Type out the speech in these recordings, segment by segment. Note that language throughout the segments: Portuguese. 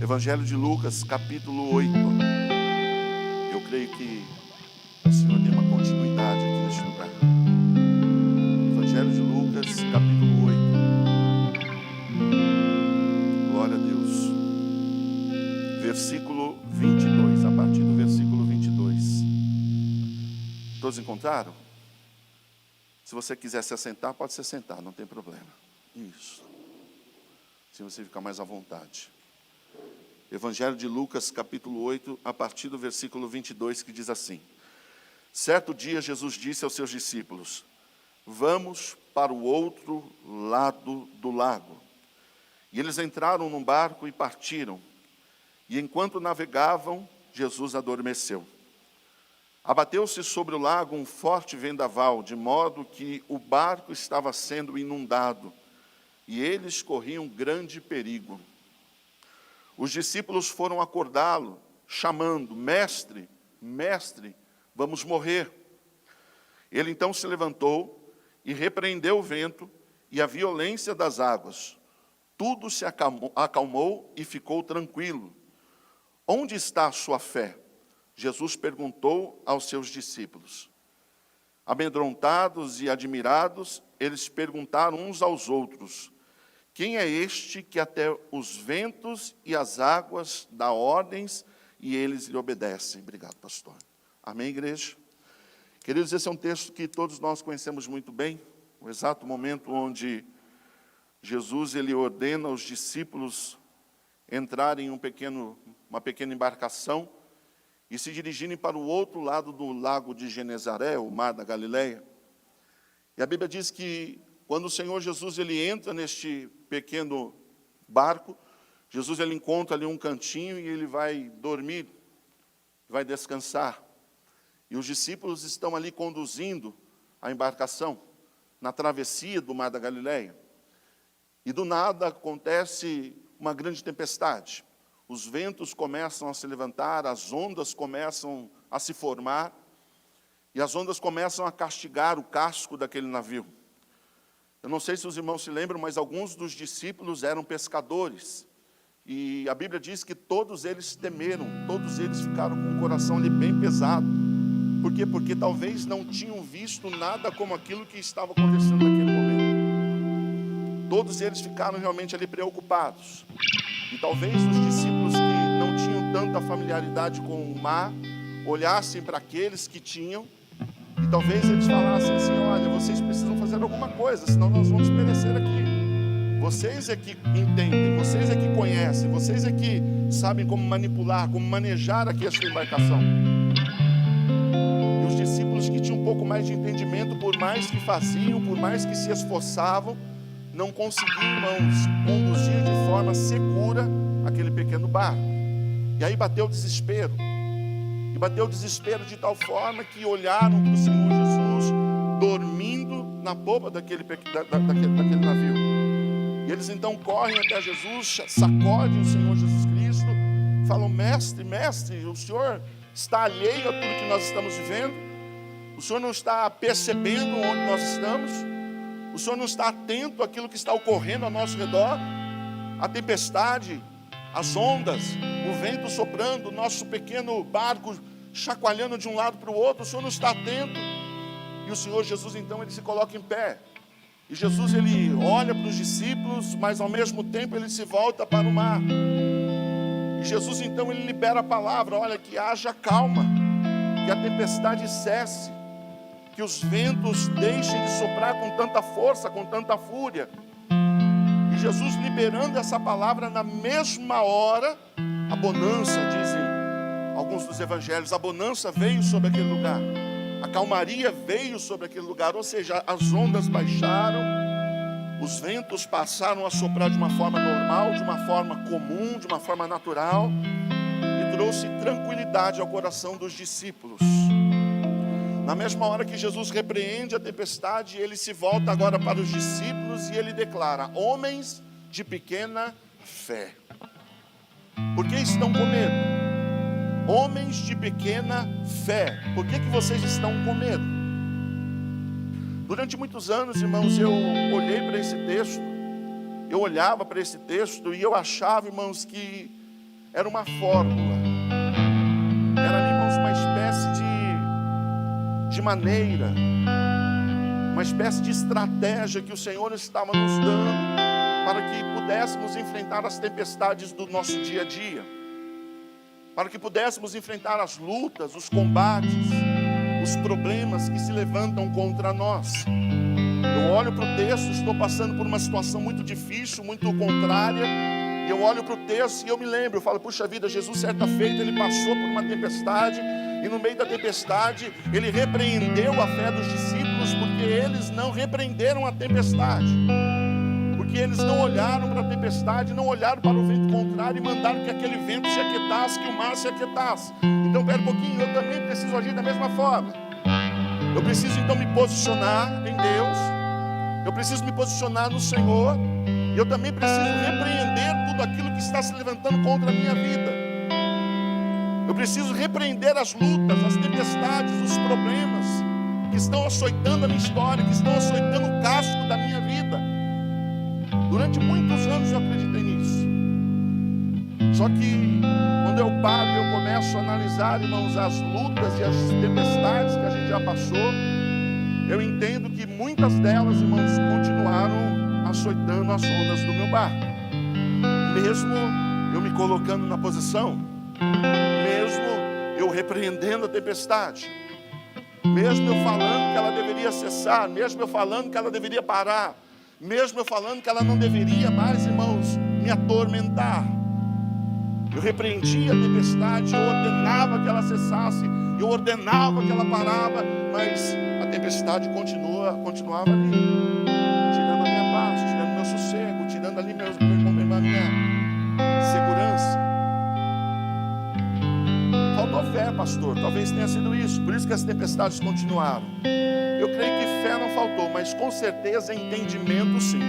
Evangelho de Lucas, capítulo 8. Eu creio que o Senhor tem uma continuidade aqui neste lugar. Evangelho de Lucas, capítulo 8. Glória a Deus. Versículo 22, a partir do versículo 22. Todos encontraram? Se você quiser se assentar, pode se assentar, não tem problema. Isso. Se você ficar mais à vontade. Evangelho de Lucas, capítulo 8, a partir do versículo 22, que diz assim: Certo dia Jesus disse aos seus discípulos: Vamos para o outro lado do lago. E eles entraram num barco e partiram. E enquanto navegavam, Jesus adormeceu. Abateu-se sobre o lago um forte vendaval, de modo que o barco estava sendo inundado, e eles corriam grande perigo. Os discípulos foram acordá-lo, chamando: Mestre, mestre, vamos morrer. Ele então se levantou e repreendeu o vento e a violência das águas. Tudo se acalmou e ficou tranquilo. Onde está a sua fé? Jesus perguntou aos seus discípulos. Amedrontados e admirados, eles perguntaram uns aos outros: Quem é este que até os ventos e as águas dá ordens e eles lhe obedecem? Obrigado, pastor. Amém, igreja? Queridos, esse é um texto que todos nós conhecemos muito bem. O exato momento onde Jesus ele ordena aos discípulos entrarem em uma pequena embarcação e se dirigirem para o outro lado do lago de Genezaré, o mar da Galileia. E a Bíblia diz que quando o Senhor Jesus ele entra neste pequeno barco, Jesus ele encontra ali um cantinho e ele vai dormir, vai descansar. E os discípulos estão ali conduzindo a embarcação na travessia do mar da Galileia. E do nada acontece uma grande tempestade. Os ventos começam a se levantar, as ondas começam a se formar, e as ondas começam a castigar o casco daquele navio. Eu não sei se os irmãos se lembram, mas alguns dos discípulos eram pescadores. E a Bíblia diz que todos eles temeram, todos eles ficaram com o coração ali bem pesado. Por quê? Porque talvez não tinham visto nada como aquilo que estava acontecendo naquele momento. Todos eles ficaram realmente ali preocupados. E talvez os discípulos que não tinham tanta familiaridade com o mar, olhassem para aqueles que tinham, e talvez eles falassem assim: olha, vocês precisam fazer alguma coisa, senão nós vamos perecer aqui. Vocês é que entendem, vocês é que conhecem, vocês é que sabem como manipular, como manejar aqui esta embarcação. E os discípulos que tinham um pouco mais de entendimento, por mais que faziam, por mais que se esforçavam, não conseguiam, irmãos, conduzir de forma segura aquele pequeno barco. E aí bateu o desespero. E bateu o desespero de tal forma que olharam para o Senhor Jesus dormindo na popa daquele navio. E eles então correm até Jesus, sacodem o Senhor Jesus Cristo, falam: Mestre, mestre, o Senhor está alheio a tudo que nós estamos vivendo? O Senhor não está percebendo onde nós estamos? O Senhor não está atento àquilo que está ocorrendo ao nosso redor? A tempestade, as ondas, o vento soprando, o nosso pequeno barco chacoalhando de um lado para o outro. O Senhor não está atento? E o Senhor Jesus então ele se coloca em pé. E Jesus ele olha para os discípulos, mas ao mesmo tempo ele se volta para o mar. E Jesus então ele libera a palavra: olha, que haja calma, que a tempestade cesse, que os ventos deixem de soprar com tanta força, com tanta fúria. E Jesus liberando essa palavra, na mesma hora, a bonança, dizem alguns dos evangelhos, a bonança veio sobre aquele lugar, a calmaria veio sobre aquele lugar, ou seja, as ondas baixaram, os ventos passaram a soprar de uma forma normal, de uma forma comum, de uma forma natural, e trouxe tranquilidade ao coração dos discípulos. Na mesma hora que Jesus repreende a tempestade, ele se volta agora para os discípulos e ele declara: homens de pequena fé, por que estão com medo? Homens de pequena fé, por que vocês estão com medo? Durante muitos anos, irmãos, eu olhei para esse texto, eu olhava para esse texto e eu achava, irmãos, que era uma fórmula, era, irmãos, uma espécie de maneira, uma espécie de estratégia que o Senhor estava nos dando para que pudéssemos enfrentar as tempestades do nosso dia a dia, para que pudéssemos enfrentar as lutas, os combates, os problemas que se levantam contra nós. Eu olho para o texto, estou passando por uma situação muito difícil, muito contrária, e eu olho para o texto e eu me lembro, eu falo, puxa vida, Jesus certa feita, ele passou por uma tempestade, e no meio da tempestade, ele repreendeu a fé dos discípulos, porque eles não repreenderam a tempestade, porque eles não olharam para a tempestade, não olharam para o vento contrário e mandaram que aquele vento se aquietasse, que o mar se aquietasse. Então, pera um pouquinho, eu também preciso agir da mesma forma. Eu preciso então me posicionar em Deus, eu preciso me posicionar no Senhor, e eu também preciso repreender tudo aquilo que está se levantando contra a minha vida. Eu preciso repreender as lutas, as tempestades, os problemas que estão açoitando a minha história, que estão açoitando o casco da minha vida. Durante muitos anos eu acreditei nisso. Só que quando eu paro e eu começo a analisar, irmãos, as lutas e as tempestades que a gente já passou, eu entendo que muitas delas, irmãos, continuaram açoitando as ondas do meu barco. Mesmo eu me colocando na posição, mesmo eu repreendendo a tempestade, mesmo eu falando que ela deveria cessar, mesmo eu falando que ela deveria parar, mesmo eu falando que ela não deveria mais, irmãos, me atormentar, eu repreendia a tempestade, eu ordenava que ela cessasse, eu ordenava que ela parava, mas a tempestade continuava ali, tirando a minha paz, tirando meu sossego, tirando ali a minha segurança. Faltou fé, pastor, talvez tenha sido isso, por isso que as tempestades continuaram. Eu creio que fé não faltou, mas com certeza entendimento sim.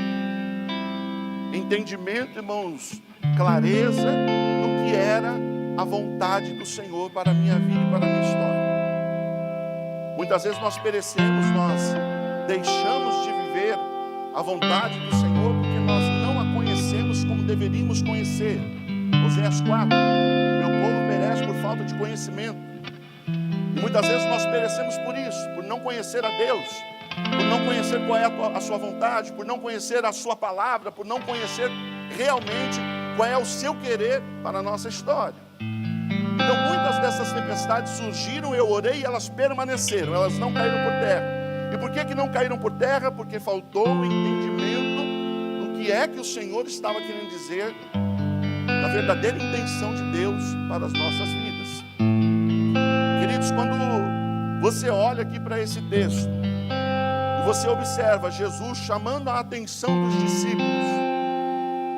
Entendimento, irmãos, clareza do que era a vontade do Senhor para a minha vida e para a minha história. Muitas vezes nós perecemos, nós deixamos de viver a vontade do Senhor porque nós não a conhecemos como deveríamos conhecer. Oséias 4, meu povo perece por falta de conhecimento. E muitas vezes nós perecemos por isso, por não conhecer a Deus, por não conhecer qual é a sua vontade, por não conhecer a sua palavra, por não conhecer realmente qual é o seu querer para a nossa história. Então muitas dessas tempestades surgiram, eu orei e elas permaneceram, elas não caíram por terra. E por que não caíram por terra? Porque faltou o entendimento do que é que o Senhor estava querendo dizer, da verdadeira intenção de Deus para as nossas vidas. Queridos, quando você olha aqui para esse texto, e você observa Jesus chamando a atenção dos discípulos,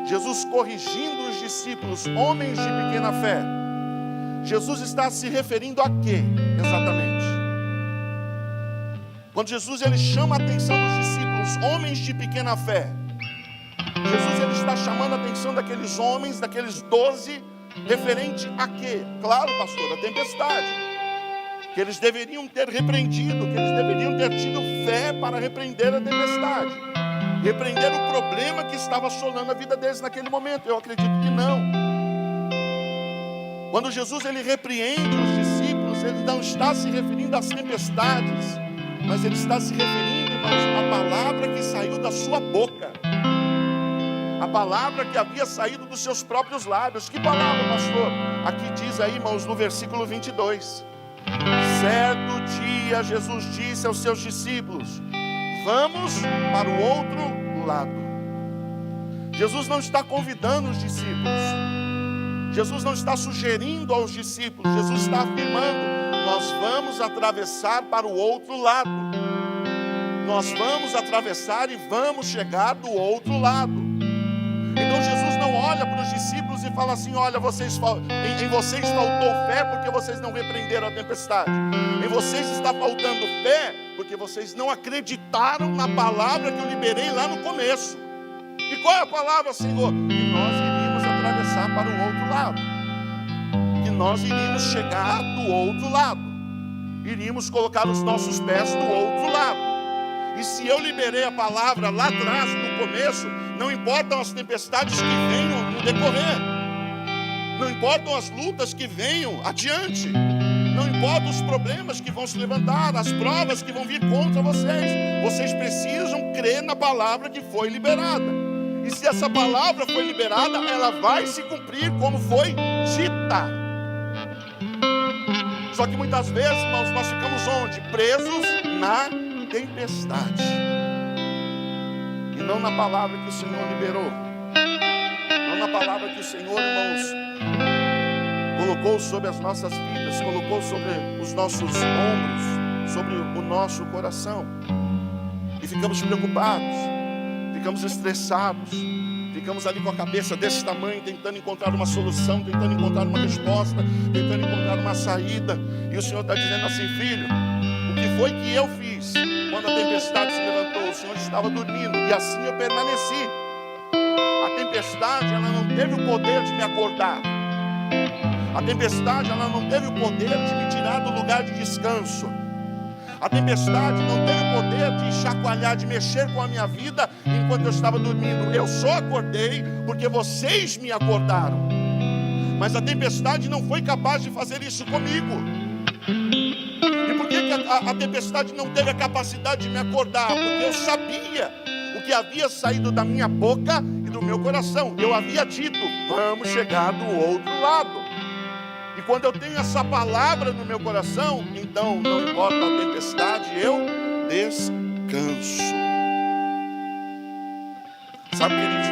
Jesus corrigindo os discípulos, homens de pequena fé, Jesus está se referindo a quê exatamente? Quando Jesus ele chama a atenção dos discípulos, homens de pequena fé, Jesus ele está chamando a atenção daqueles homens, daqueles 12, referente a quê? Claro, pastor, a tempestade, que eles deveriam ter repreendido, que eles deveriam ter tido fé para repreender a tempestade, repreender o problema que estava assolando a vida deles naquele momento. Eu acredito que não. Quando Jesus ele repreende os discípulos, ele não está se referindo às tempestades, mas ele está se referindo, irmãos, à palavra que saiu da sua boca, a palavra que havia saído dos seus próprios lábios. Que palavra, pastor? Aqui diz aí, irmãos, no versículo 22, certo dia Jesus disse aos seus discípulos, vamos para o outro lado. Jesus não está convidando os discípulos, Jesus não está sugerindo aos discípulos, Jesus está afirmando, nós vamos atravessar para o outro lado, nós vamos atravessar e vamos chegar do outro lado. Então Jesus não olha para os discípulos e fala assim, olha, em vocês faltou fé porque vocês não repreenderam a tempestade, em vocês está faltando fé porque vocês não acreditaram na palavra que eu liberei lá no começo. E qual é a palavra, Senhor? Que nós iríamos atravessar para o outro lado, que nós iríamos chegar do outro lado, iríamos colocar os nossos pés do outro lado. E se eu liberei a palavra lá atrás, no começo, não importam as tempestades que venham no decorrer, não importam as lutas que venham adiante, não importam os problemas que vão se levantar, as provas que vão vir contra vocês. Vocês precisam crer na palavra que foi liberada. E se essa palavra foi liberada, ela vai se cumprir como foi dita. Só que muitas vezes, irmãos, nós ficamos onde? Presos na tempestade. E não na palavra que o Senhor liberou. Não na palavra que o Senhor, irmãos, colocou sobre as nossas vidas, colocou sobre os nossos ombros, sobre o nosso coração. E ficamos preocupados, ficamos estressados, ficamos ali com a cabeça desse tamanho, tentando encontrar uma solução, tentando encontrar uma resposta, tentando encontrar uma saída. E o Senhor está dizendo assim: filho, o que foi que eu fiz quando a tempestade se levantou? O Senhor estava dormindo, e assim eu permaneci. A tempestade, ela não teve o poder de me acordar. A tempestade, ela não teve o poder de me tirar do lugar de descanso. A tempestade não teve o poder de chacoalhar, de mexer com a minha vida enquanto eu estava dormindo. Eu só acordei porque vocês me acordaram. Mas a tempestade não foi capaz de fazer isso comigo. E por que a tempestade não teve a capacidade de me acordar? Porque eu sabia o que havia saído da minha boca e do meu coração. Eu havia dito: vamos chegar do outro lado. E quando eu tenho essa palavra no meu coração, então não importa a tempestade, eu descanso. Sabe, queridos,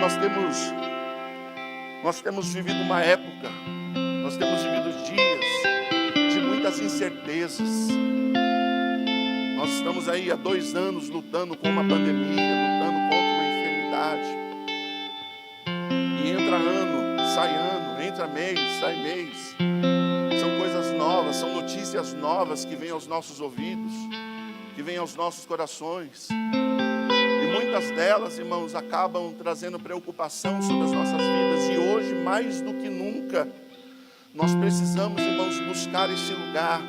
nós temos vivido uma época, nós temos vivido dias de muitas incertezas. Nós estamos aí há 2 anos lutando com uma pandemia, lutando contra uma enfermidade. E entra ano, sai ano, entra mês, sai mês. São coisas novas, são notícias novas que vêm aos nossos ouvidos, que vêm aos nossos corações. E muitas delas, irmãos, acabam trazendo preocupação sobre as nossas vidas. E hoje, mais do que nunca, nós precisamos, irmãos, buscar esse lugar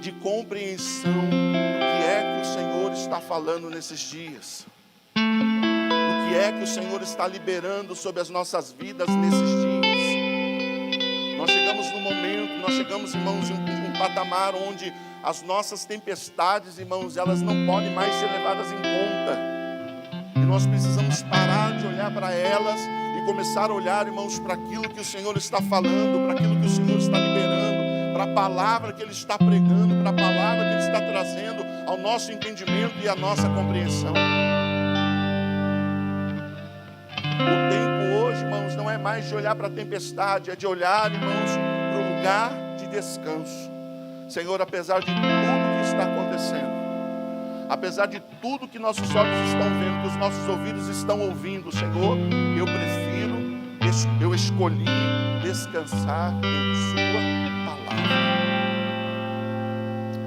de compreensão do que é que o Senhor está falando nesses dias. Do que é que o Senhor está liberando sobre as nossas vidas nesses dias. Nós chegamos num momento, nós chegamos, irmãos, em um patamar onde as nossas tempestades, irmãos, elas não podem mais ser levadas em conta. E nós precisamos parar de olhar para elas e começar a olhar, irmãos, para aquilo que o Senhor está falando, para aquilo que o Senhor está liberando, para a palavra que Ele está pregando, para a palavra que Ele está trazendo ao nosso entendimento e à nossa compreensão. O tempo hoje, irmãos, não é mais de olhar para a tempestade, é de olhar, irmãos, para o lugar de descanso. Senhor, apesar de tudo que está acontecendo, apesar de tudo que nossos olhos estão vendo, que os nossos ouvidos estão ouvindo, Senhor, eu escolhi descansar em Sua palavra.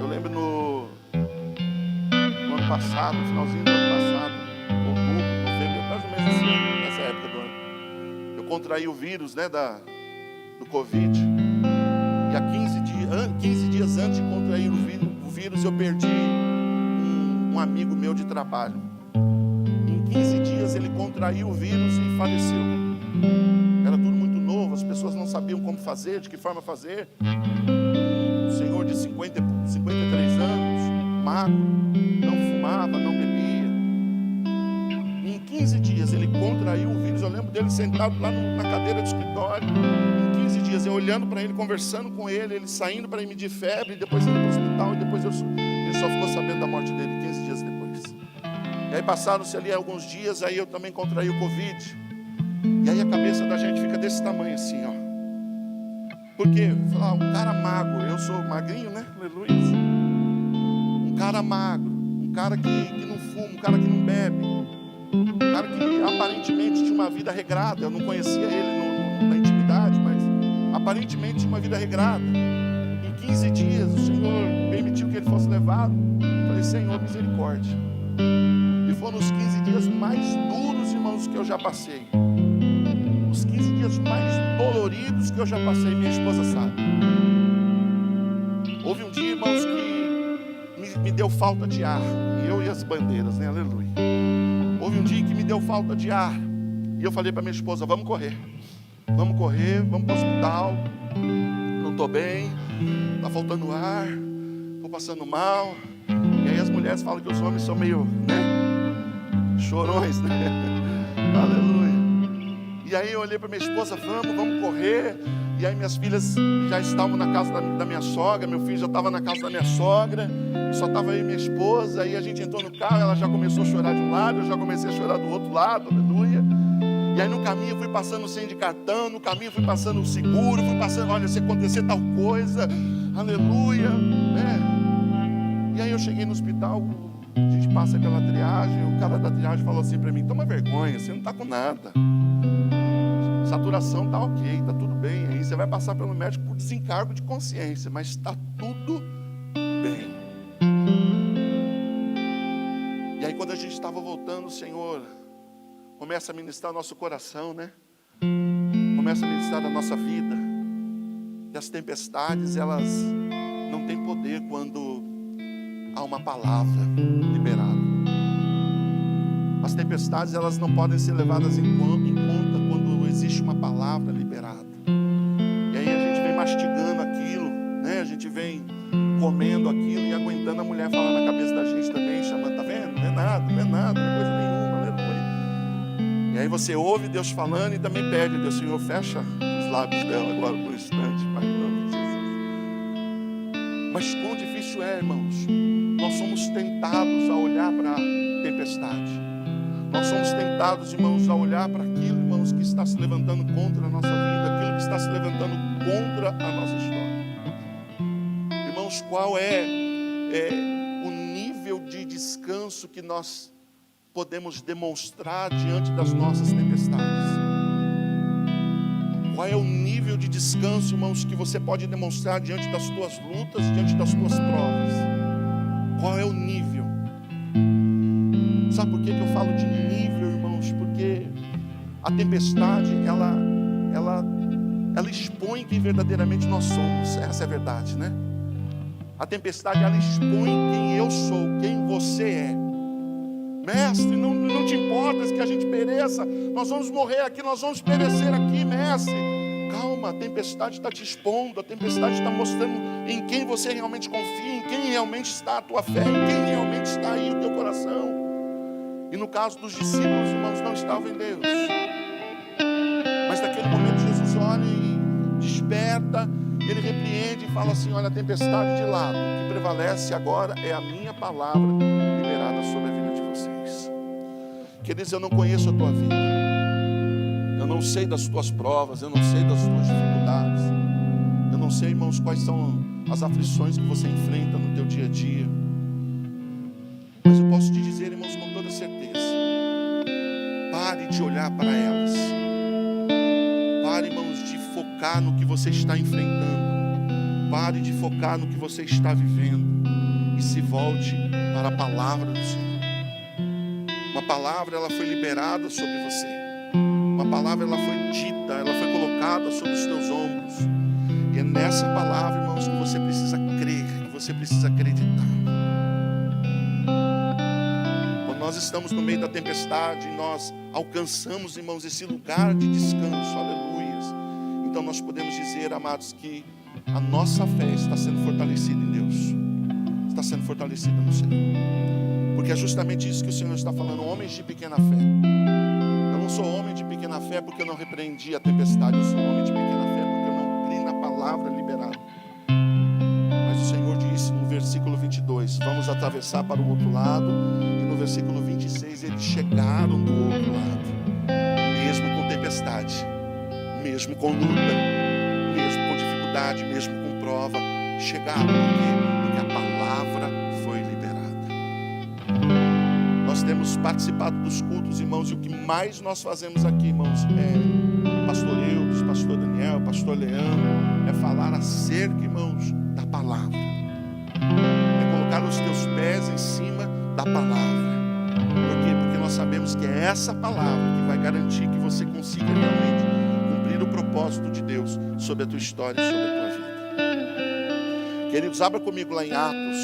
Eu lembro no ano passado, no finalzinho do ano passado, outubro, novembro, mais ou menos assim, nessa época do ano, eu contraí o vírus, né, do Covid. E há 15 dias antes de contrair o vírus, eu perdi um amigo meu de trabalho. Em 15 dias ele contraiu o vírus e faleceu. Era tudo muito novo, as pessoas não sabiam como fazer, de que forma fazer. Um senhor de 53 anos, magro, não fumava, não bebia. E em 15 dias ele contraiu o vírus. Eu lembro dele sentado lá na cadeira do escritório. Em 15 dias eu olhando para ele, conversando com ele, ele saindo para medir febre, depois indo para o hospital, e depois ele só ficou sabendo da morte dele 15 dias depois. E aí passaram-se ali alguns dias, aí eu também contraí o Covid. E aí a cabeça da gente fica desse tamanho assim, ó. Por quê? Um cara magro, eu sou magrinho, né? Aleluia. Um cara magro, um cara que não fuma, um cara que não bebe, um cara que aparentemente tinha uma vida regrada. Eu não conhecia ele na intimidade, mas aparentemente tinha uma vida regrada. Em 15 dias o Senhor permitiu que ele fosse levado. Eu falei: Senhor, misericórdia. E foram os 15 dias mais duros, irmãos, que eu já passei. Os 15 dias mais doloridos que eu já passei, minha esposa sabe. Houve um dia, irmãos, que me deu falta de ar. E eu e as bandeiras, né? Aleluia. Houve um dia que me deu falta de ar. E eu falei para minha esposa: vamos correr. vamos correr, vamos para o hospital, não estou bem, está faltando ar, estou passando mal. E aí as mulheres falam que os homens são meio, chorões, aleluia. E aí eu olhei para minha esposa, vamos correr. E aí minhas filhas já estavam na casa da minha sogra, meu filho já estava na casa da minha sogra, só estava eu e minha esposa. Aí a gente entrou no carro, ela já começou a chorar de um lado, eu já comecei a chorar do outro lado, aleluia. E aí no caminho eu fui passando senha de cartão, no caminho eu fui passando o seguro, fui passando, olha, se acontecer tal coisa, aleluia, E aí eu cheguei no hospital, a gente passa aquela triagem, o cara da triagem falou assim para mim, toma vergonha, você não está com nada. Saturação está ok, está tudo bem. Aí você vai passar pelo médico por desencargo de consciência, mas está tudo bem. E aí quando a gente estava voltando, o Senhor começa a ministrar nosso coração, começa a ministrar a nossa vida. E as tempestades, elas não têm poder quando há uma palavra liberada. As tempestades, elas não podem ser levadas em conta quando existe uma palavra liberada. E aí a gente vem mastigando aquilo, A gente vem comendo aquilo e aguentando a mulher falar na cabeça da gente também, chamando, tá vendo? Não é nada, não é coisa nenhuma, aleluia. E aí você ouve Deus falando e também pede a Deus, Senhor, fecha os lábios dela agora por um instante, Pai, em nome de Jesus. Mas quão difícil é, irmãos, nós somos tentados a olhar para a tempestade. Nós somos tentados, irmãos, a olhar para aquilo, irmãos, que está se levantando contra a nossa vida, aquilo que está se levantando contra a nossa história. Irmãos, qual é o nível de descanso que nós podemos demonstrar diante das nossas tempestades? Qual é o nível de descanso, irmãos, que você pode demonstrar diante das tuas lutas, diante das tuas provas? Qual é o nível? Sabe por que eu falo de nível, irmãos? Porque a tempestade, ela expõe quem verdadeiramente nós somos. Essa é a verdade, A tempestade, ela expõe quem eu sou, quem você é. Mestre, não te importas que a gente pereça, nós vamos morrer aqui, nós vamos perecer aqui, mestre. Calma, a tempestade está te expondo, a tempestade está mostrando em quem você realmente confia, em quem realmente está a tua fé, em quem realmente está aí o teu coração. E no caso dos discípulos, irmãos, não estavam em Deus. Mas naquele momento Jesus olha e desperta, ele repreende e fala assim, olha, a tempestade de lado, o que prevalece agora é a minha palavra liberada sobre a vida de vocês. Queridos, eu não conheço a tua vida, eu não sei das tuas provas, eu não sei das tuas dificuldades, eu não sei, irmãos, quais são as aflições que você enfrenta no teu dia a dia. Mas eu posso te dizer, irmãos, com toda certeza, pare de olhar para elas. Pare, irmãos, de focar no que você está enfrentando. Pare de focar no que você está vivendo. E se volte para a palavra do Senhor. Uma palavra, ela foi liberada sobre você. Uma palavra, ela foi dita, ela foi colocada sobre os teus ombros. E é nessa palavra, irmãos, que você precisa crer, que você precisa acreditar. Nós estamos no meio da tempestade, nós alcançamos, irmãos, esse lugar de descanso, aleluias. Então nós podemos dizer, amados, que a nossa fé está sendo fortalecida em Deus, está sendo fortalecida no Senhor, porque é justamente isso que o Senhor está falando, homens de pequena fé. Eu não sou homem de pequena fé porque eu não repreendi a tempestade, eu sou homem de pequena fé porque eu não criei na palavra liberada. Mas o Senhor disse no versículo 22, vamos atravessar para o outro lado. No versículo 26, eles chegaram do outro lado, mesmo com tempestade, mesmo com luta, mesmo com dificuldade, mesmo com prova, chegaram, porque a palavra foi liberada. Nós temos participado dos cultos, irmãos, e o que mais nós fazemos aqui, irmãos, pastor Eudes, pastor Daniel, pastor Leandro, é falar acerca, irmãos, da palavra, é colocar os teus pés em cima da palavra. Por quê? Porque nós sabemos que é essa palavra que vai garantir que você consiga realmente cumprir o propósito de Deus sobre a tua história e sobre a tua vida. Queridos, abra comigo lá em Atos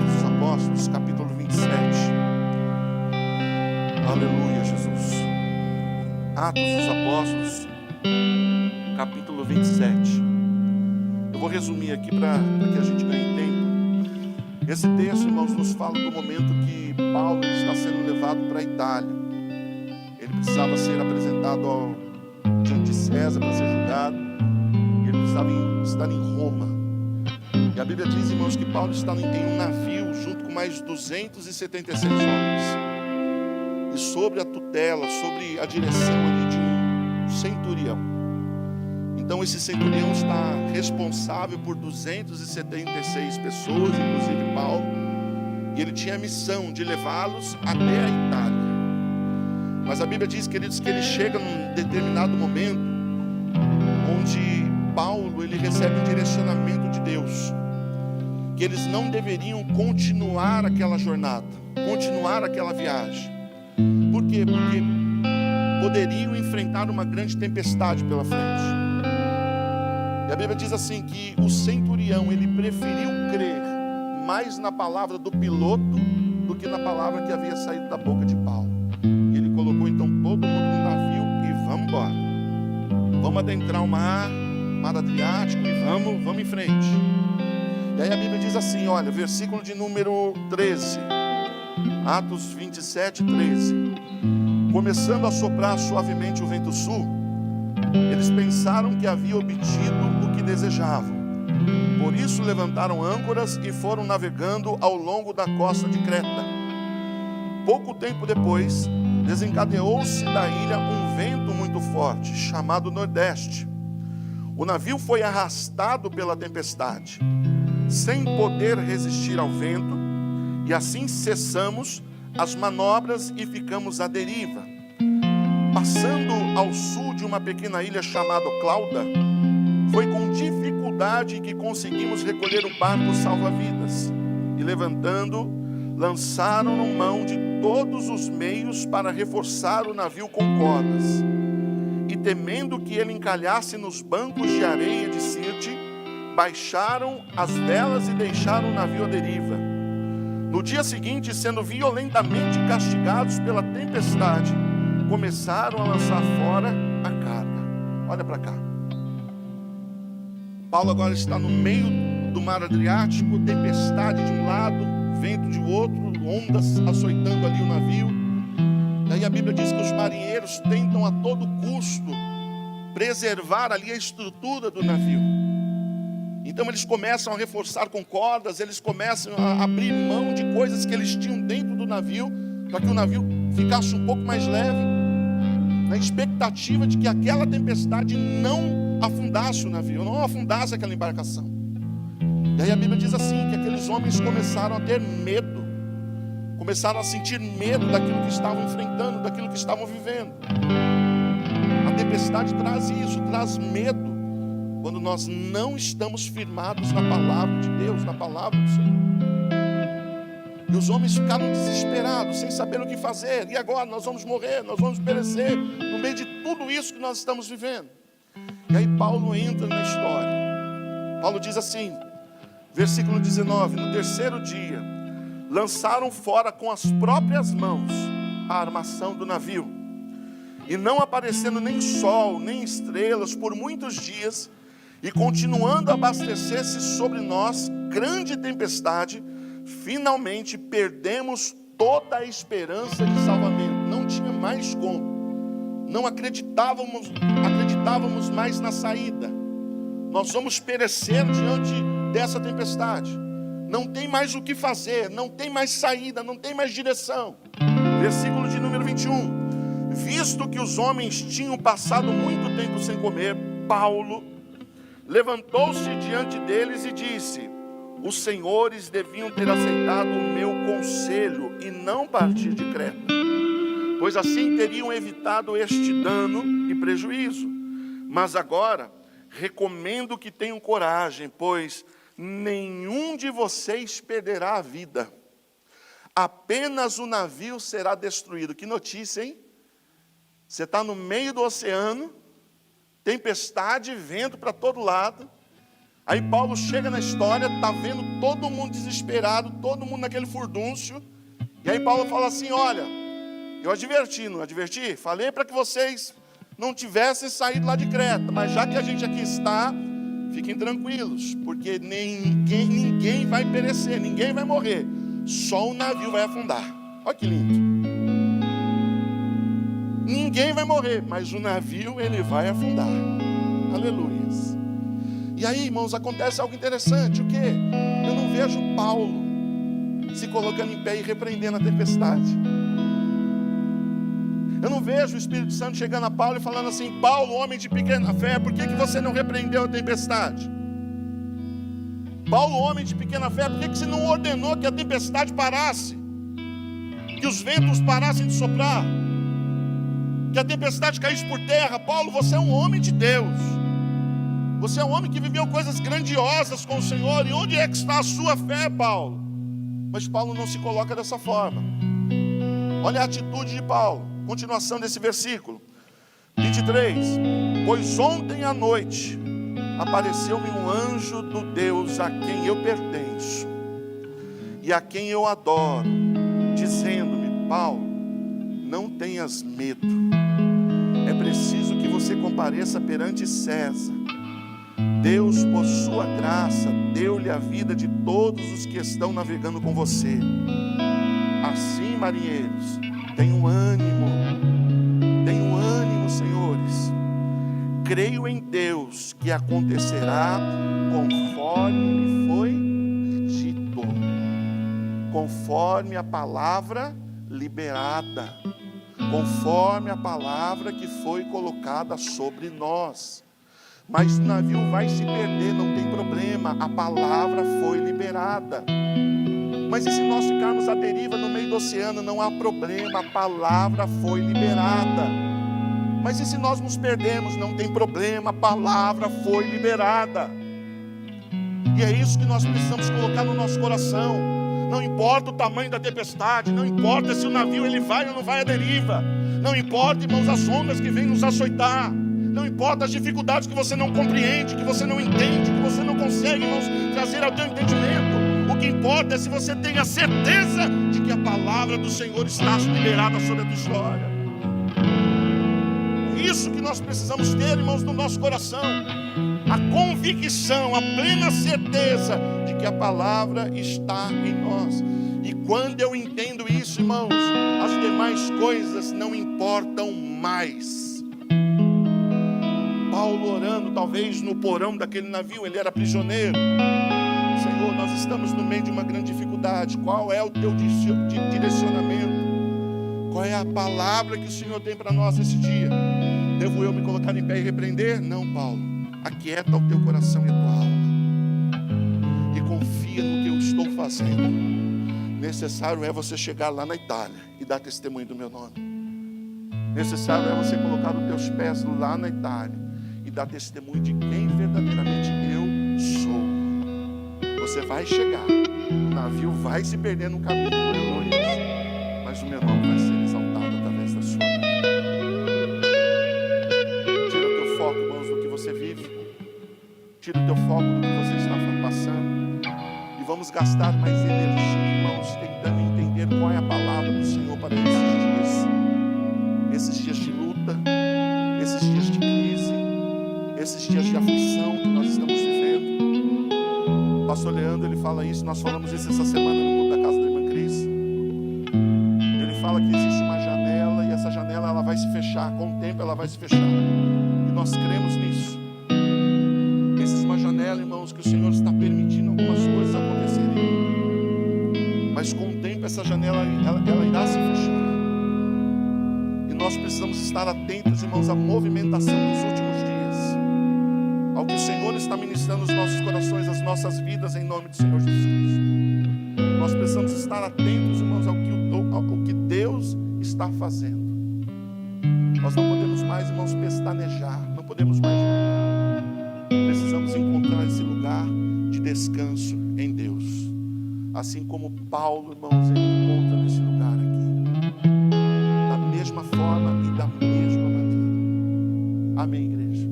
dos Apóstolos, capítulo 27. Aleluia, Jesus. Atos dos Apóstolos, capítulo 27. Eu vou resumir aqui para que a gente ganhe tempo. Esse texto, irmãos, nos fala do momento que Paulo está sendo levado para a Itália. Ele precisava ser apresentado diante de César para ser julgado. Ele precisava estar em Roma. E a Bíblia diz, irmãos, que Paulo está em um navio junto com mais 276 homens. E sobre a tutela, sobre a direção ali de um centurião. Então esse centurião está responsável por 276 pessoas, inclusive Paulo. E ele tinha a missão de levá-los até a Itália. Mas a Bíblia diz, queridos, que ele chega num determinado momento onde Paulo ele recebe um direcionamento de Deus, que eles não deveriam continuar aquela jornada, continuar aquela viagem. Por quê? Porque poderiam enfrentar uma grande tempestade pela frente. E a Bíblia diz assim que o centurião ele preferiu crer mais na palavra do piloto do que na palavra que havia saído da boca de Paulo. E ele colocou então todo mundo no navio e vamos embora. Vamos adentrar o mar Adriático e vamos em frente. E aí a Bíblia diz assim, olha, versículo de número 13, Atos 27, 13. Começando a soprar suavemente o vento sul, eles pensaram que havia obtido o que desejavam. Por isso levantaram âncoras e foram navegando ao longo da costa de Creta. Pouco tempo depois, desencadeou-se da ilha um vento muito forte, chamado Nordeste. O navio foi arrastado pela tempestade, sem poder resistir ao vento, e assim cessamos as manobras e ficamos à deriva. Passando ao sul de uma pequena ilha chamada Clauda, foi com dificuldade que conseguimos recolher o barco salva-vidas, e levantando, lançaram mão de todos os meios para reforçar o navio com cordas. E temendo que ele encalhasse nos bancos de areia de Sirte, baixaram as velas e deixaram o navio à deriva. No dia seguinte, sendo violentamente castigados pela tempestade, começaram a lançar fora a carga. Olha para cá. Paulo agora está no meio do mar Adriático, tempestade de um lado, vento de outro, ondas açoitando ali o navio. Daí a Bíblia diz que os marinheiros tentam a todo custo preservar ali a estrutura do navio. Então eles começam a reforçar com cordas, eles começam a abrir mão de coisas que eles tinham dentro do navio, para que o navio ficasse um pouco mais leve, na expectativa de que aquela tempestade não afundasse o navio, não afundasse aquela embarcação. E aí a Bíblia diz assim, que aqueles homens começaram a ter medo, começaram a sentir medo daquilo que estavam enfrentando, daquilo que estavam vivendo. A tempestade traz isso, traz medo, quando nós não estamos firmados na palavra de Deus, na palavra do Senhor. E os homens ficaram desesperados, sem saber o que fazer. E agora nós vamos morrer, nós vamos perecer, no meio de tudo isso que nós estamos vivendo. E aí Paulo entra na história. Paulo diz assim, versículo 19, no terceiro dia, lançaram fora com as próprias mãos a armação do navio. E não aparecendo nem sol, nem estrelas por muitos dias, e continuando a abastecer-se sobre nós grande tempestade, finalmente perdemos toda a esperança de salvamento. Não tinha mais como. Não acreditávamos mais na saída. Nós vamos perecer diante dessa tempestade. Não tem mais o que fazer, não tem mais saída, não tem mais direção. Versículo de número 21. Visto que os homens tinham passado muito tempo sem comer, Paulo levantou-se diante deles e disse: os senhores deviam ter aceitado o meu conselho e não partir de Creta, pois assim teriam evitado este dano e prejuízo. Mas agora recomendo que tenham coragem, pois nenhum de vocês perderá a vida. Apenas o navio será destruído. Que notícia, hein? Você está no meio do oceano, tempestade, vento para todo lado. Aí Paulo chega na história, está vendo todo mundo desesperado, todo mundo naquele furdúncio. E aí Paulo fala assim: olha, eu adverti, não adverti? Falei para que vocês não tivesse saído lá de Creta. Mas já que a gente aqui está, fiquem tranquilos, porque ninguém vai perecer, ninguém vai morrer. Só o navio vai afundar. Olha que lindo. Ninguém vai morrer, mas o navio ele vai afundar. Aleluias. E aí, irmãos, acontece algo interessante. O quê? Eu não vejo Paulo se colocando em pé e repreendendo a tempestade. Eu não vejo o Espírito Santo chegando a Paulo e falando assim: Paulo, homem de pequena fé, por que você não repreendeu a tempestade? Paulo, homem de pequena fé, por que você não ordenou que a tempestade parasse? Que os ventos parassem de soprar? Que a tempestade caísse por terra? Paulo, você é um homem de Deus. Você é um homem que viveu coisas grandiosas com o Senhor. E onde é que está a sua fé, Paulo? Mas Paulo não se coloca dessa forma. Olha a atitude de Paulo. Continuação desse versículo 23. Pois ontem à noite apareceu-me um anjo do Deus a quem eu pertenço e a quem eu adoro, dizendo-me: Paulo, não tenhas medo. É preciso que você compareça perante César. Deus, por sua graça, deu-lhe a vida de todos os que estão navegando com você. Assim, marinheiros, tenham ânimo, senhores. Creio em Deus que acontecerá conforme me foi dito, conforme a palavra liberada, conforme a palavra que foi colocada sobre nós. Mas o navio vai se perder, não tem problema, a palavra foi liberada. Mas e se nós ficarmos à deriva no meio do oceano? Não há problema, a palavra foi liberada. Mas e se nós nos perdemos? Não tem problema, a palavra foi liberada. E é isso que nós precisamos colocar no nosso coração. Não importa o tamanho da tempestade, não importa se o navio ele vai ou não vai à deriva, não importa, irmãos, as ondas que vêm nos açoitar, não importa as dificuldades que você não compreende, que você não entende, que você não consegue, irmãos, trazer ao teu entendimento. O que importa é se você tem a certeza de que a palavra do Senhor está liberada sobre a tua história. É isso que nós precisamos ter, irmãos, no nosso coração. A convicção, a plena certeza de que a palavra está em nós. E quando eu entendo isso, irmãos, as demais coisas não importam mais. Paulo orando, talvez no porão daquele navio, ele era prisioneiro. Senhor, nós estamos no meio de uma grande dificuldade. Qual é o teu direcionamento? Qual é a palavra que o Senhor tem para nós esse dia? Devo eu me colocar em pé e repreender? Não, Paulo. Aquieta o teu coração e a tua alma. E confia no que eu estou fazendo. Necessário é você chegar lá na Itália e dar testemunho do meu nome. Necessário é você colocar os teus pés lá na Itália e dar testemunho de quem verdadeiramente eu sou. Você vai chegar, o navio vai se perder no caminho, mas o meu nome vai ser exaltado através da sua vida. Tira o teu foco, irmãos, do que você vive. Tira o teu foco do que você está passando. E vamos gastar mais energia, irmãos, tentando entender qual é a palavra do Senhor para esses dias de luta, esses dias de crise, esses dias de aflição que nós estamos vivendo. Pastor Leandro, ele fala isso, nós falamos isso essa semana no culto da casa da irmã Cris. Ele fala que existe uma janela e essa janela ela vai se fechar, com o tempo ela vai se fechar. E nós cremos nisso. Existe uma janela, irmãos, que o Senhor está permitindo algumas coisas acontecerem. Mas com o tempo essa janela ela irá se fechar. Nós precisamos estar atentos, irmãos, à movimentação dos últimos dias, ao que o Senhor está ministrando nos nossos corações, as nossas vidas, em nome do Senhor Jesus Cristo. Nós precisamos estar atentos, irmãos, ao que Deus está fazendo. Nós não podemos mais, irmãos, pestanejar, não podemos mais. Precisamos encontrar esse lugar de descanso em Deus, assim como Paulo, irmãos, ele encontra nesse lugar aqui. Mesma forma e da mesma maneira. Amém, igreja?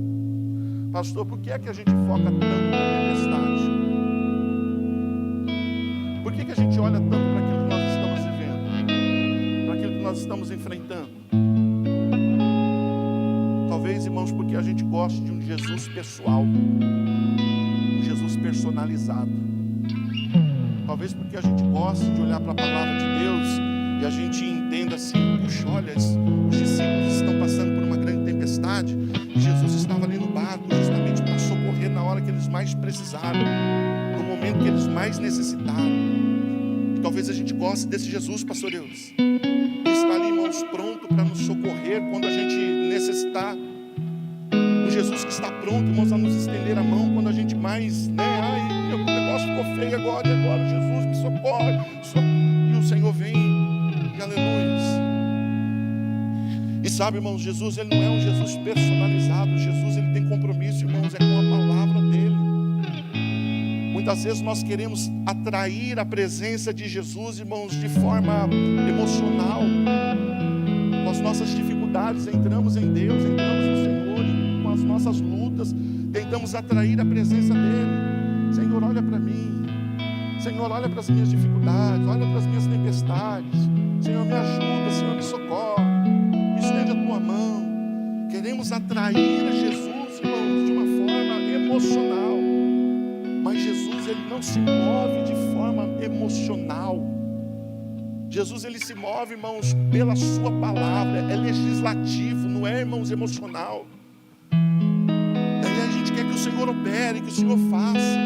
Pastor, por que é que a gente foca tanto na tempestade? Por que é que a gente olha tanto para aquilo que nós estamos vivendo? Para aquilo que nós estamos enfrentando? Talvez, irmãos, porque a gente goste de um Jesus pessoal, um Jesus personalizado. Talvez porque a gente goste de olhar para a palavra de Deus e a gente entenda assim: puxa, olha, os discípulos estão passando por uma grande tempestade e Jesus estava ali no barco justamente para socorrer na hora que eles mais precisaram, no momento que eles mais necessitaram. E talvez a gente goste desse Jesus, pastor Deus, que está ali, irmãos, pronto para nos socorrer quando a gente necessitar. Um Jesus que está pronto, irmãos, a nos estender a mão quando a gente mais, ai, meu negócio ficou feio agora, e agora, Jesus, me socorre. E o Senhor vem, e aleluia. E sabe, irmãos, Jesus, ele não é um Jesus personalizado. Jesus, ele tem compromisso, irmãos, é com a palavra dele. Muitas vezes nós queremos atrair a presença de Jesus, irmãos, de forma emocional. Com as nossas dificuldades, entramos em Deus, entramos no Senhor, e com as nossas lutas, tentamos atrair a presença dele. Senhor, olha para mim. Senhor, olha para as minhas dificuldades, olha para as minhas tempestades. Senhor, me ajuda, Senhor, me socorre, me estende a tua mão. Queremos atrair a Jesus, irmãos, de uma forma emocional. Mas Jesus, ele não se move de forma emocional. Jesus, ele se move, irmãos, pela sua palavra. É legislativo, não é, irmãos, emocional. Daí a gente quer que o Senhor opere, que o Senhor faça.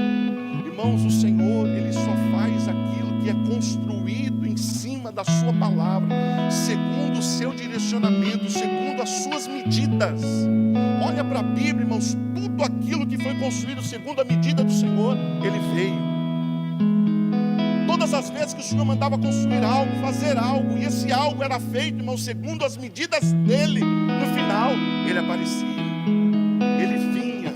Irmãos, o Senhor, ele só faz aquilo que é construído em cima da sua palavra, segundo o seu direcionamento, segundo as suas medidas. Olha para a Bíblia, irmãos, tudo aquilo que foi construído segundo a medida do Senhor, ele veio. Todas as vezes que o Senhor mandava construir algo, fazer algo, e esse algo era feito, irmãos, segundo as medidas dele, no final, ele aparecia, ele vinha.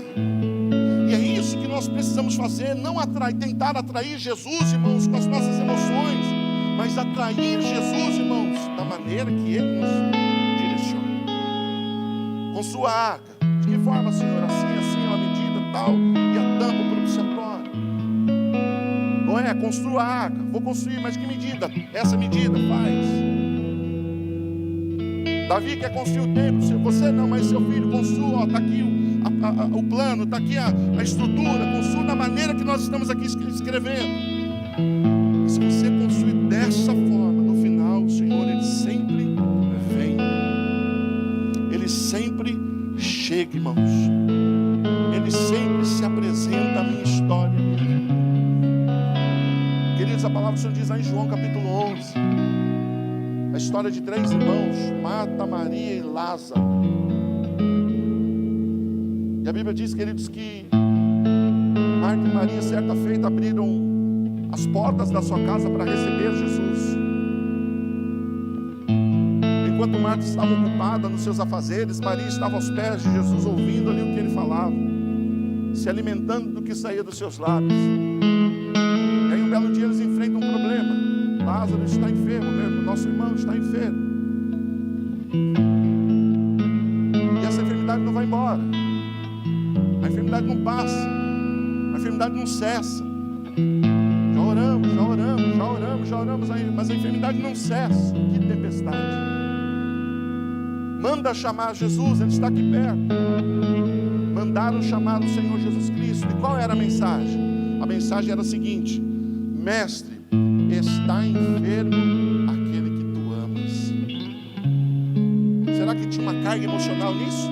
E é isso que nós precisamos fazer, não tentar atrair Jesus, irmãos, com as nossas emoções, mas atrair Jesus, irmãos, da maneira que ele nos direciona. Com sua arca. De que forma, Senhor? Assim, a medida tal, e a tampa propiciatória. Não é? Construa a arca. Vou construir, mas que medida? Essa medida faz. Davi quer construir o templo. Você não, mas seu filho construa. Está aqui o plano, está aqui a estrutura. Construa da maneira que nós estamos aqui escrevendo. E se você construir dessa forma, no final, o Senhor, ele sempre vem. Ele sempre chega, irmãos. Ele sempre se apresenta a minha história. Queridos, a palavra do Senhor diz lá em João capítulo 11, a história de 3 irmãos, Marta, Maria e Lázaro. E a Bíblia diz, queridos, que Marta e Maria, certa feita, abriram as portas da sua casa para receber Jesus. Enquanto Marta estava ocupada nos seus afazeres, Maria estava aos pés de Jesus, ouvindo ali o que ele falava, se alimentando do que saía dos seus lábios. E aí um belo dia eles enfrentam um problema. Lázaro está enfermo, nosso irmão está enfermo. E essa enfermidade não vai embora. A enfermidade não passa. A enfermidade não cessa. Já oramos, mas a enfermidade não cessa. Que tempestade. Manda chamar Jesus, ele está aqui perto. Mandaram chamar o Senhor Jesus Cristo. E qual era a mensagem? A mensagem era a seguinte: mestre, está enfermo aquele que tu amas. Será que tinha uma carga emocional nisso?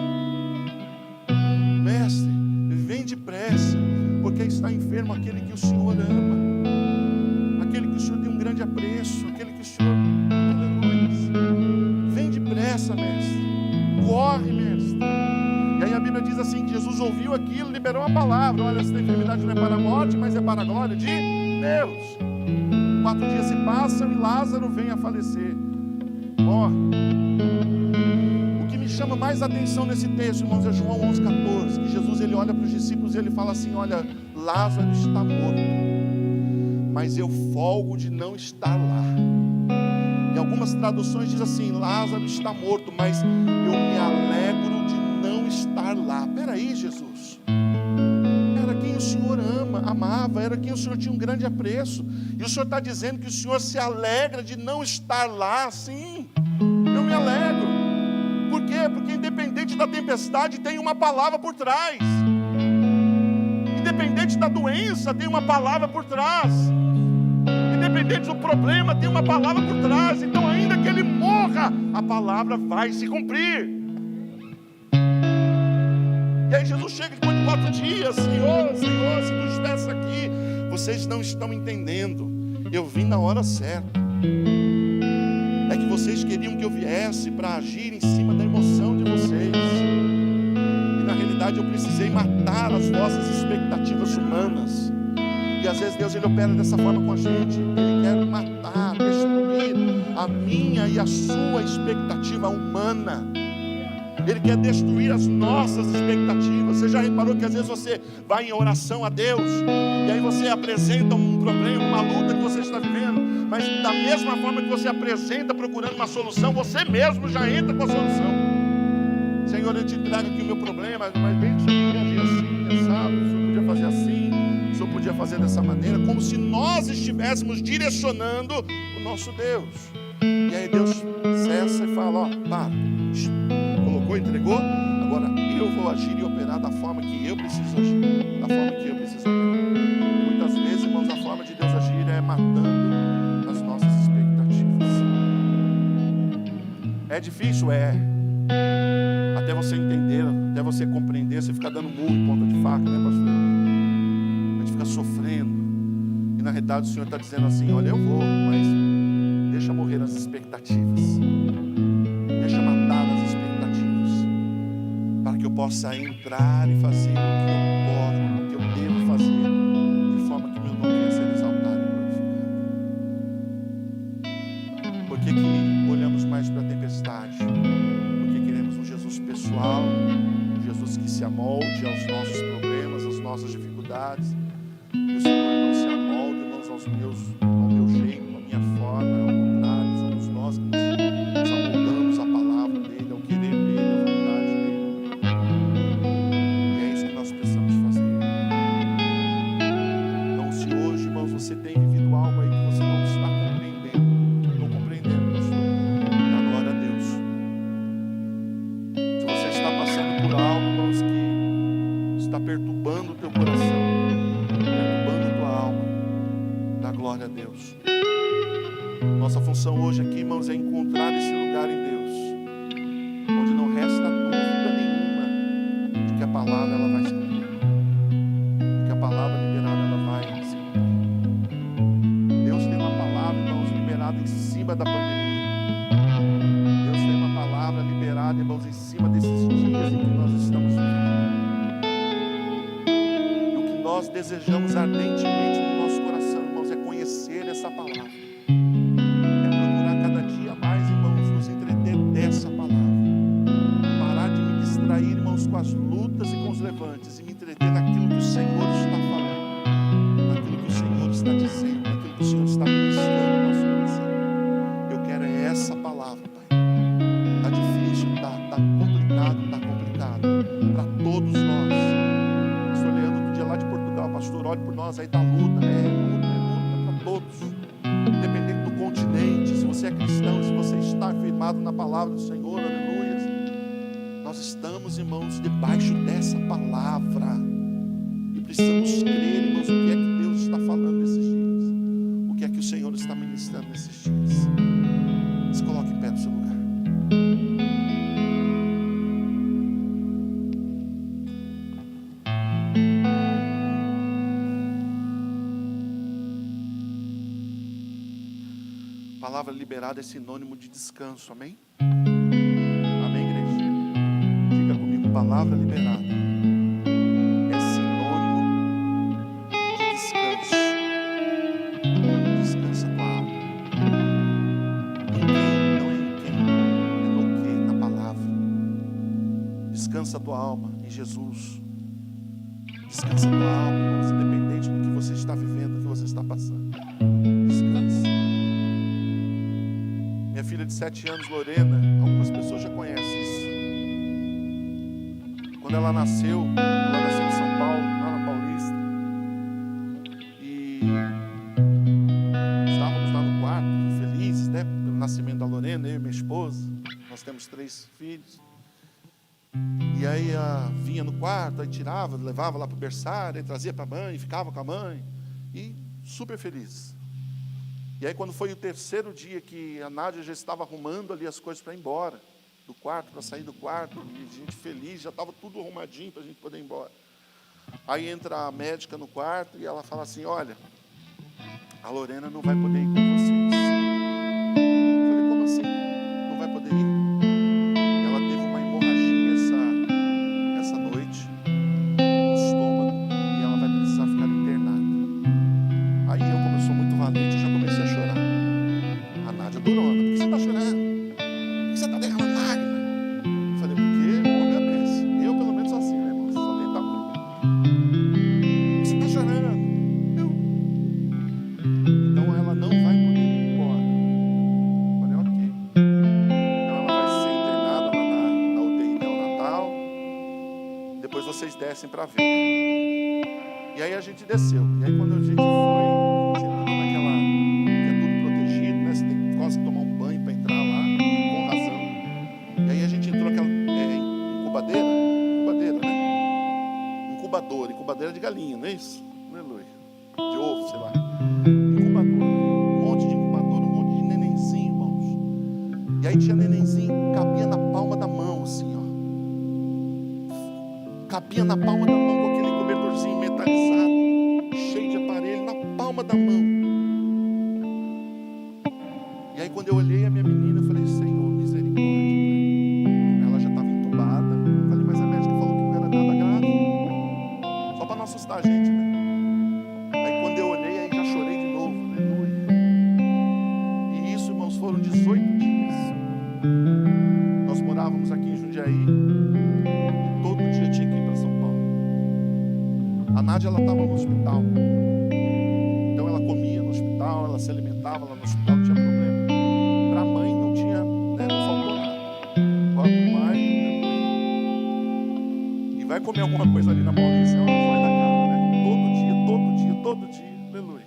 Mestre, vem depressa, porque está enfermo aquele que o Senhor ama, aquele que o Senhor tem um grande apreço, aquele que o Senhor, aleluia. Vem depressa, mestre, corre, mestre. E aí a Bíblia diz assim, que Jesus ouviu aquilo, liberou a palavra: olha, essa enfermidade não é para a morte, mas é para a glória de Deus. 4 dias se passam e Lázaro vem a falecer, morre. O que me chama mais atenção nesse texto, irmãos, é João 11,14, que Jesus, ele olha para os discípulos e ele fala assim: olha, Lázaro está morto, mas eu folgo de não estar lá. Em algumas traduções diz assim: Lázaro está morto, mas eu me alegro de não estar lá. Peraí, Jesus, era quem o Senhor amava, era quem o Senhor tinha um grande apreço, e o Senhor está dizendo que o Senhor se alegra de não estar lá. Sim, eu me alegro. Por quê? Porque independente Independente da tempestade, tem uma palavra por trás. Independente da doença, tem uma palavra por trás. Independente do problema, tem uma palavra por trás. Então, ainda que ele morra, a palavra vai se cumprir. E aí Jesus chega depois de 4 dias: Senhor, Senhor, se tu estivesse aqui. Vocês não estão entendendo. Eu vim na hora certa. É que vocês queriam que eu viesse para agir em cima da emoção de vocês. E na realidade eu precisei matar as vossas expectativas humanas. E às vezes Deus, ele opera dessa forma com a gente. Ele quer matar, destruir a minha e a sua expectativa humana. Ele quer destruir as nossas expectativas. Você já reparou que às vezes você vai em oração a Deus, e aí você apresenta um problema, uma luta que você está vivendo, mas da mesma forma que você apresenta procurando uma solução, você mesmo já entra com a solução. Senhor, eu te trago aqui o meu problema, mas bem que o Senhor podia agir assim, sabe? O Senhor podia fazer assim, o Senhor podia fazer dessa maneira, como se nós estivéssemos direcionando o nosso Deus. E aí Deus cessa e fala: ó, para, colocou, entregou, agora eu vou agir e operar da forma que eu preciso agir, da forma que eu preciso operar. Muitas vezes, irmãos, a forma de Deus agir é matando as nossas expectativas. É difícil, até você entender, até você compreender. Você fica dando murro em ponta de faca, né, pastor? A gente fica sofrendo, e na realidade o Senhor está dizendo assim: olha, eu vou, mas deixa morrer as expectativas, deixa matar as expectativas, para que eu possa entrar e fazer o que eu devo fazer, de forma que meu nome venha a ser exaltado e glorificado. Por que olhamos mais para a tempestade? Porque queremos um Jesus pessoal, um Jesus que se amolde aos nossos problemas, às nossas dificuldades. E o Senhor não se amolda, irmãos, ao meu jeito, à minha forma. Ao contrário, somos nós que nos amoldamos à palavra dele, ao querer dele, à vontade dele. E é isso que nós precisamos fazer. Então, se hoje, irmãos, você tem vivido algo aí que você não está compreendendo, pastor, dá glória a Deus. Se você está passando por algo, irmãos, que está perturbando o teu coração, perturbando a tua alma, dá glória a Deus. Nossa função hoje aqui, irmãos, é encontrar esse lugar em Deus, onde não resta dúvida nenhuma de que a palavra ela vai se cumprir, de que a palavra liberada ela vai se cumprir. Deus tem uma palavra, irmãos, liberada em cima da pandemia. Deus tem uma palavra liberada, irmãos, em cima desses dias em que nós estamos vivendo. E o que nós desejamos ardentemente no nosso coração, irmãos, é conhecer essa palavra. É procurar cada dia mais, irmãos, nos entreter dessa palavra. Parar de me distrair, irmãos, com as lutas e com os levantes, e me entreter naquilo que o Senhor está falando, naquilo que o Senhor está dizendo, naquilo que o Senhor está ministrando no nosso coração. Eu quero essa palavra, Pai. Está difícil, está complicado para todos nós. Pastor Leandro, do dia lá de Portugal, pastor, olhe por nós, aí está luta, é luta para todos. Independente do continente, se você é cristão, se você está firmado na palavra do Senhor, aleluia. Nós estamos, irmãos, debaixo dessa palavra. E precisamos crer, irmãos, o que é que Deus está falando nesses dias. O que é que o Senhor está ministrando nesses dias. Se coloque em pé no seu lugar. Palavra liberada é sinônimo de descanso, amém? Amém, igreja? Diga comigo: palavra liberada é sinônimo de descanso. Descansa tua alma. Em quem? Não é em quem, é no que? Na palavra. Descansa tua alma em Jesus. Descansa tua alma, irmãos, independente do que você está vivendo, do que você está passando. Descansa. Minha filha de 7 anos, Lorena, algumas pessoas já conhecem isso. Quando ela nasceu em São Paulo, lá na Paulista, e estávamos lá no quarto, felizes, né, pelo nascimento da Lorena, eu e minha esposa. Nós temos 3 filhos. E aí vinha no quarto, aí tirava, levava lá para o berçário, aí trazia para a mãe, ficava com a mãe, e super feliz. E aí quando foi o terceiro dia que a Nádia já estava arrumando ali as coisas para ir embora do quarto, para sair do quarto, e a gente feliz, já estava tudo arrumadinho para a gente poder ir embora. Aí entra a médica no quarto e ela fala assim: olha, a Lorena não vai poder ir com vocês. Eu falei: como assim? Não vai poder ir? Ela teve uma hemorragia essa noite no estômago e ela vai precisar ficar internada. Aí eu, como eu sou muito valente, eu já comecei a chorar. A Nádia durona: por que você está chorando? Por que você está derramando lágrima? Eu falei: porque homem é esse. Eu pelo menos sou assim, né, irmão? Você só tem tamanho. Por que você está chorando? Então ela não vai poder ir embora. Eu falei: ok. Então ela vai ser internada lá na UTI neonatal. Depois vocês descem para ver. E aí a gente desceu. E aí quando a gente foi, tinha tudo naquela, que é tudo protegido, né? Você tem quase que tomar um banho para entrar lá, com razão. E aí a gente entrou naquela incubadeira de galinha, não é isso? Aleluia. De ovo, sei lá. Incubador, um monte de incubador, um monte de nenenzinho, irmãos. E aí tinha nenenzinho, cabia na palma da mão, assim, ó. Cabia na palma da mão com aquele cobertorzinho metalizado, cheio de aparelho, na palma da mão. E aí quando eu olhei a minha menina, eu falei: Senhor, misericórdia. Ela já estava entubada. Eu falei: mas a médica falou que não era nada grave. Só para não assustar a gente, né? Aí quando eu olhei, aí já chorei de novo. Aleluia. E isso, irmãos, foram 18 dias. Nós morávamos aqui em Jundiaí. E todo dia tinha que ir para São Paulo. A Nádia, ela estava no hospital. Então ela comia no hospital, ela se alimentava lá no hospital, não tinha problema. Para a mãe não tinha, né, não faltou nada. Agora para o pai, e vai comer alguma coisa ali na Paulista, ela vai na casa, né? Todo dia, aleluia.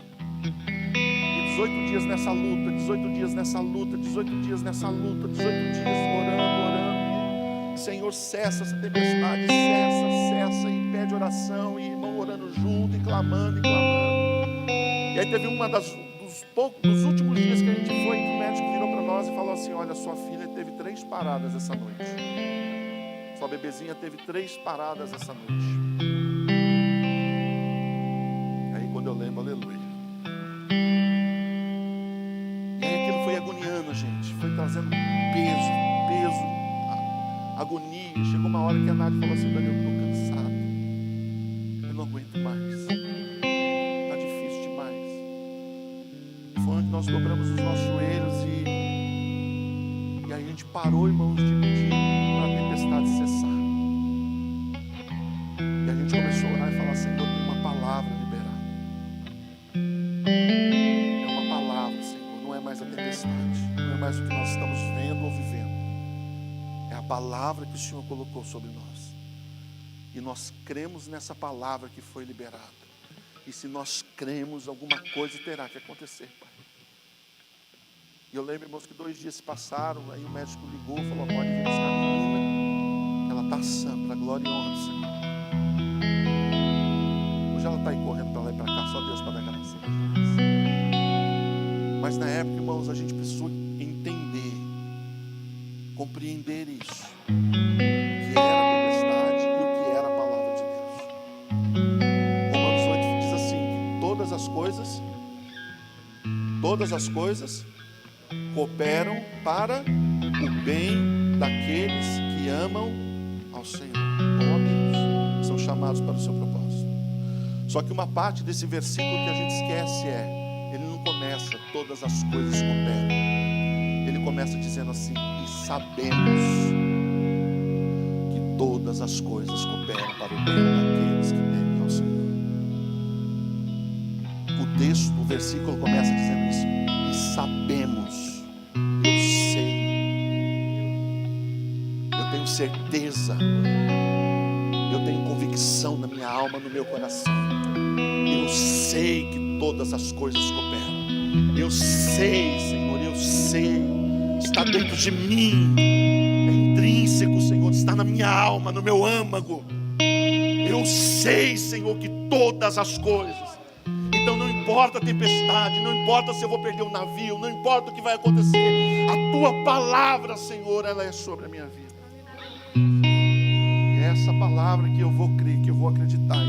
E 18 dias nessa luta, 18 dias nessa luta, 18 dias nessa luta, 18 dias orando, e Senhor, cessa essa tempestade, cessa, e pede oração, e irmão orando junto, e clamando. E aí teve uma dos últimos dias que a gente foi, que o médico virou para nós e falou assim: olha, sua filha teve 3 paradas essa noite. Sua bebezinha teve 3 paradas essa noite. Aí quando eu lembro, aleluia. E aí aquilo foi agoniando, gente. Foi trazendo peso, agonia. Chegou uma hora que a Nádia falou assim: Daniel, eu estou cansado. Eu não aguento mais. Está difícil demais. Foi onde nós dobramos os nossos joelhos e aí a gente parou, irmãos, de pedir para a tempestade cessar. E a gente começou a orar e falar: Senhor, tem uma palavra liberada. É uma palavra, Senhor. Não é mais a tempestade. Não é mais o que nós estamos vendo ou vivendo. É a palavra que o Senhor colocou sobre nós. E nós cremos nessa palavra que foi liberada. E se nós cremos, alguma coisa terá que acontecer, Pai. E eu lembro, irmãos, que 2 dias se passaram. Aí o médico ligou e falou: pode vir buscar a menina. Ela está sã, para a glória e honra do Senhor. Hoje ela está aí correndo para lá e para cá. Só Deus para dar graça. Mas na época, irmãos, a gente precisou entender, compreender isso. O que era a tempestade e o que era a palavra de Deus. Romanos 8 diz assim: que todas as coisas cooperam para o bem daqueles que amam ao Senhor, ou a Deus, são chamados para o seu propósito. Só que uma parte desse versículo que a gente esquece ele não começa todas as coisas cooperam. Ele começa dizendo assim: e sabemos que todas as coisas cooperam para o bem daqueles que temem ao Senhor. O versículo começa dizendo isso: e sabemos. Eu tenho certeza, eu tenho convicção na minha alma, no meu coração. Eu sei que todas as coisas cooperam. Eu sei, Senhor, eu sei. Está dentro de mim, é intrínseco. intrínseco, Senhor, está na minha alma, no meu âmago. Eu sei, Senhor, que todas as coisas. Então não importa a tempestade, não importa se eu vou perder um navio, não importa o que vai acontecer. A tua palavra, Senhor, ela é sobre a minha vida. E é essa palavra que eu vou crer, que eu vou acreditar.